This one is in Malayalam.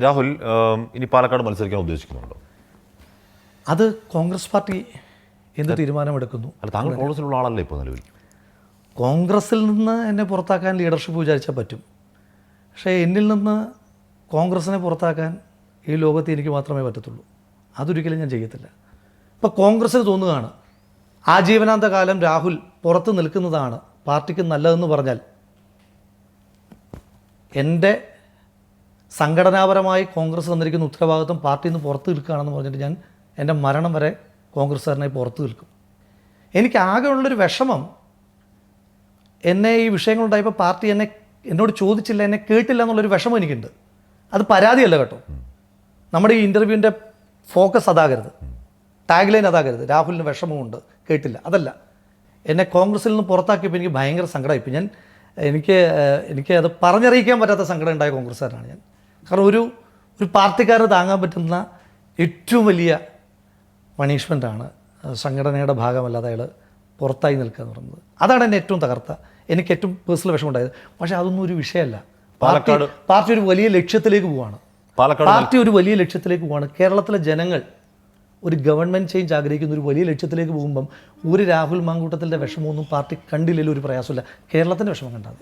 രാഹുൽ ഇനി പാലക്കാട് മത്സരിക്കാൻ ഉദ്ദേശിക്കുന്നുണ്ടോ? അത് കോൺഗ്രസ് പാർട്ടി എന്ത് തീരുമാനമെടുക്കുന്നു. അല്ല, താങ്കൾ കോൺഗ്രസിലുള്ള ആളല്ലേ ഇപ്പോൾ നിലവിൽ? കോൺഗ്രസിൽ നിന്ന് എന്നെ പുറത്താക്കാൻ ലീഡർഷിപ്പ് വിചാരിച്ചാൽ പറ്റും. പക്ഷേ എന്നിൽ നിന്ന് കോൺഗ്രസിനെ പുറത്താക്കാൻ ഈ ലോകത്ത് എനിക്ക് മാത്രമേ പറ്റത്തുള്ളൂ. അതൊരിക്കലും ഞാൻ ചെയ്യത്തില്ല. ഇപ്പോൾ കോൺഗ്രസ്സിന് തോന്നുകയാണ് ആജീവനാന്ത കാലം രാഹുൽ പുറത്ത് നിൽക്കുന്നതാണ് പാർട്ടിക്ക് നല്ലതെന്ന് പറഞ്ഞാൽ എൻ്റെ സംഘടനാപരമായി കോൺഗ്രസ് തന്നിരിക്കുന്ന ഉത്തരവാദിത്വം പാർട്ടിയിൽ നിന്ന് പുറത്ത് നിൽക്കുകയാണെന്ന് പറഞ്ഞിട്ട് ഞാൻ എൻ്റെ മരണം വരെ കോൺഗ്രസ്സുകാരനായി പുറത്ത് നിൽക്കും. എനിക്ക് ആകെയുള്ളൊരു വിഷമം, എന്നെ ഈ വിഷയങ്ങളുണ്ടായപ്പോൾ പാർട്ടി എന്നോട് ചോദിച്ചില്ല, എന്നെ കേട്ടില്ല എന്നുള്ളൊരു വിഷമം എനിക്കുണ്ട്. അത് പരാതിയല്ല കേട്ടോ. നമ്മുടെ ഈ ഇൻ്റർവ്യൂവിൻ്റെ ഫോക്കസ് അതാകരുത്, ടാഗ് ലൈൻ അതാകരുത്. രാഹുലിന് വിഷമമുണ്ട്, കേട്ടില്ല, അതല്ല. എന്നെ കോൺഗ്രസിൽ നിന്ന് പുറത്താക്കിയപ്പോൾ എനിക്ക് ഭയങ്കര സങ്കടമായിപ്പോൾ. എനിക്ക് അത് പറഞ്ഞറിയിക്കാൻ പറ്റാത്ത സങ്കടം ഉണ്ടായ കോൺഗ്രസ്സുകാരനാണ് ഞാൻ. കാരണം ഒരു പാർട്ടിക്കാരന് താങ്ങാൻ പറ്റുന്ന ഏറ്റവും വലിയ പണിഷ്മെൻറ്റാണ് സംഘടനയുടെ ഭാഗമല്ലാതെ അയാൾ പുറത്തായി നിൽക്കുക എന്ന് പറയുന്നത്. അതാണ് എന്നെ ഏറ്റവും എനിക്ക് ഏറ്റവും പേഴ്സണൽ വിഷമമുണ്ടായത്. പക്ഷേ അതൊന്നും ഒരു വിഷയമല്ല. പാർട്ടി ഒരു വലിയ ലക്ഷ്യത്തിലേക്ക് പോവുകയാണ്. കേരളത്തിലെ ജനങ്ങൾ ഒരു ഗവൺമെൻറ് ചേഞ്ച് ആഗ്രഹിക്കുന്ന ഒരു വലിയ ലക്ഷ്യത്തിലേക്ക് പോകുമ്പം ഒരു രാഹുൽ മാങ്കൂട്ടത്തിൻ്റെ വിഷമമൊന്നും പാർട്ടി കണ്ടില്ലല്ലോ, ഒരു പ്രയാസമില്ല. കേരളത്തിൻ്റെ വിഷമം കണ്ടാൽ മതി.